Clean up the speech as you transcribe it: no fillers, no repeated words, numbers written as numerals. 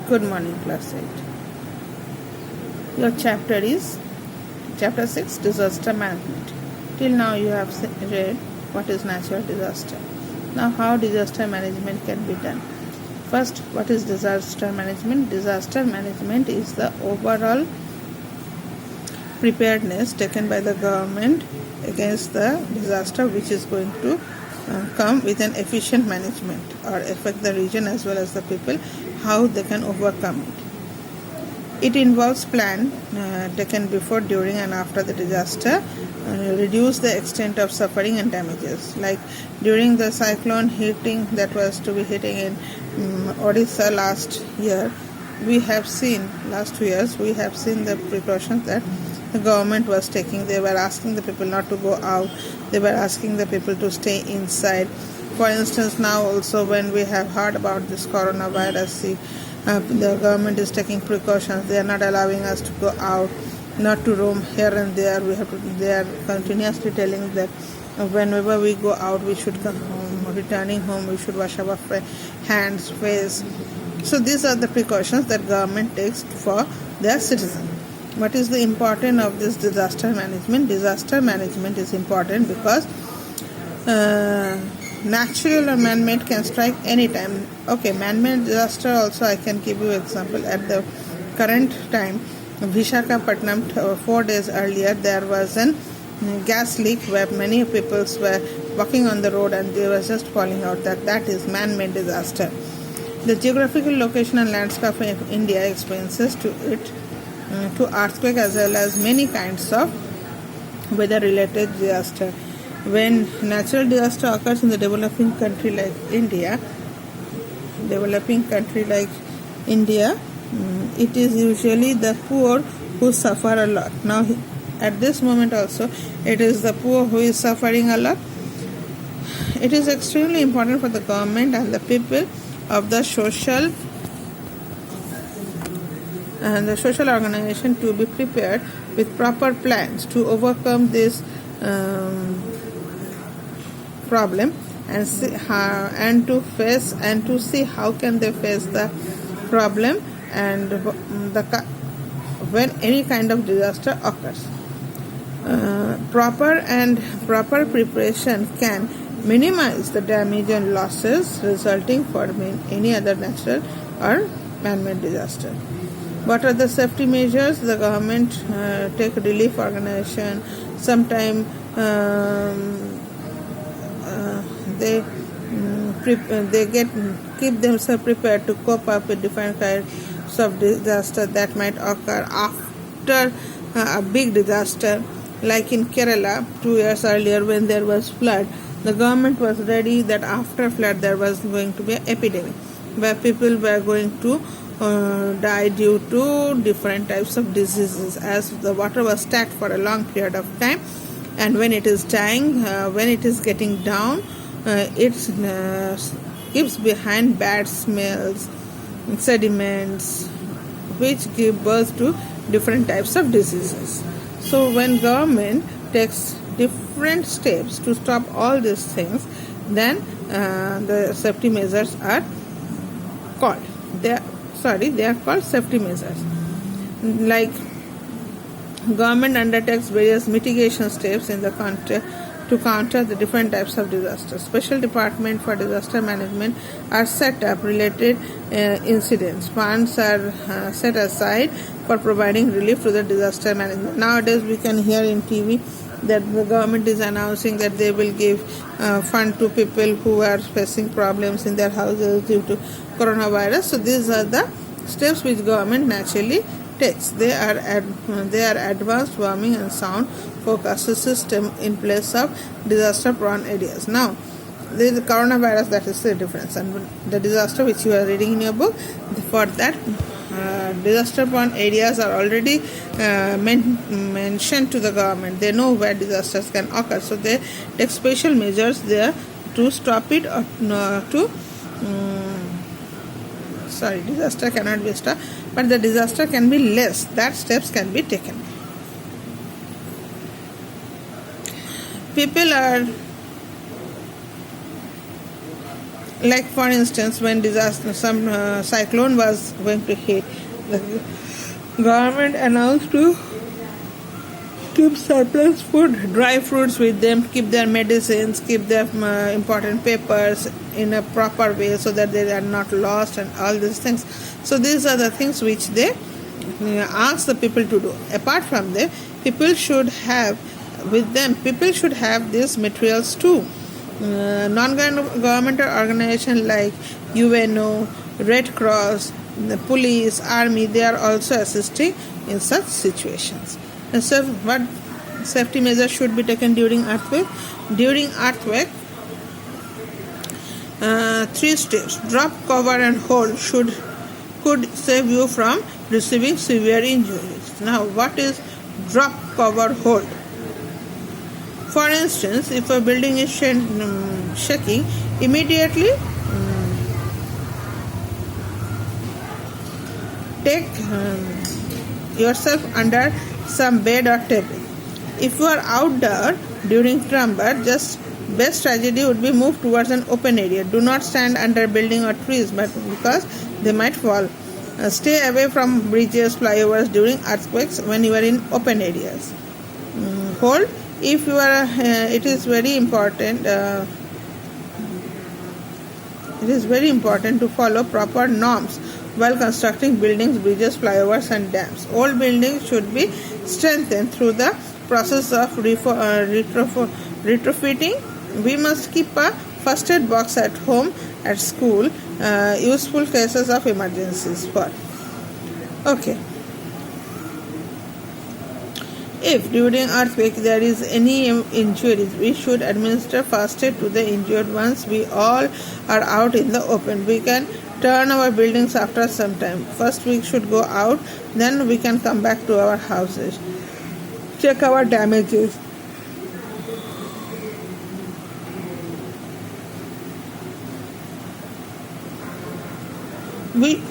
Good morning, class 8. Your chapter is chapter 6, disaster management. Till now you have read what is natural disaster. Now how disaster management can be done. First, what is disaster management? Disaster management is the overall preparedness taken by the government against the disaster which is going to come with an efficient management or affect the region as well as the people, how they can overcome it. It involves plan taken before, during and after the disaster, reduce the extent of suffering and damages. Like during the cyclone hitting that was to be hitting in Odisha last year, we have seen, last 2 years, we have seen the precautions that the government was taking. They were asking the people not to go out. They were asking the people to stay inside. For instance, now also when we have heard about this coronavirus, the government is taking precautions. They are not allowing us to go out, not to roam here and there. They are continuously telling that whenever we go out, we should come home. Returning home, we should wash our hands, face. So these are the precautions that government takes for their citizens. What is the importance of this disaster management? Disaster management is important because natural or man-made can strike anytime. Okay, man-made disaster also I can give you example. At the current time, Visakhapatnam, 4 days earlier, there was a gas leak where many people were walking on the road and they were just falling out. That is man-made disaster. The geographical location and landscape of India experiences to earthquake as well as many kinds of weather-related disaster. When natural disaster occurs in the developing country like India, it is usually the poor who suffer a lot. Now, at this moment also, it is the poor who is suffering a lot. It is extremely important for the government and the people of the social organization to be prepared with proper plans to overcome this problem and to see how can they face the problem and when any kind of disaster occurs. Proper preparation can minimize the damage and losses resulting from any other natural or man-made disaster. What are the safety measures? The government take relief organization. Sometimes they keep themselves prepared to cope up with different kinds of disaster that might occur after a big disaster. Like in Kerala, 2 years earlier when there was flood, the government was ready that after flood there was going to be an epidemic where people were going to die due to different types of diseases as the water was stacked for a long period of time, and when it is dying, when it is getting down, it keeps behind bad smells, sediments, which give birth to different types of diseases. So when government takes different steps to stop all these things, then the safety measures are called. They are called safety measures. Like government undertakes various mitigation steps in the country to counter the different types of disasters. Special department for disaster management are set up related incidents. Funds are set aside for providing relief to the disaster management. Nowadays we can hear in TV that the government is announcing that they will give fund to people who are facing problems in their houses due to coronavirus. So these are the steps which government naturally takes. They are advanced warming and sound forecast system in place of disaster prone areas. Now there is the coronavirus, that is the difference, and the disaster which you are reading in your book, for that disaster prone areas are already mentioned to the government. They know where disasters can occur, so they take special measures there to stop it or disaster cannot be stopped, but the disaster can be less. That steps can be taken. Like for instance, when disaster, some cyclone was going to hit, the government announced to keep surplus food, dry fruits with them, keep their medicines, keep their important papers in a proper way so that they are not lost and all these things. So these are the things which they ask the people to do. Apart from that, people should have these materials too. Non-governmental organizations like UNO, Red Cross, the police, army, they are also assisting in such situations. And so, what safety measures should be taken during earthquake? During earthquake, 3 steps: drop, cover, and hold could save you from receiving severe injuries. Now, what is drop, cover, hold? For instance, if a building is shaking, immediately take yourself under some bed or table. If you are outdoor during tremor, just best strategy would be move towards an open area. Do not stand under building or trees, but because they might fall. Stay away from bridges, flyovers during earthquakes when you are in open areas. Hold. If you are, it is very important. It is very important to follow proper norms while constructing buildings, bridges, flyovers, and dams. Old buildings should be strengthened through the process of retrofitting. We must keep a first aid box at home, at school, useful cases of emergencies for. Okay. If during earthquake there is any injuries, we should administer first aid to the injured ones. We all are out in the open. We can turn our buildings after some time. First we should go out, then we can come back to our houses. Check our damages. We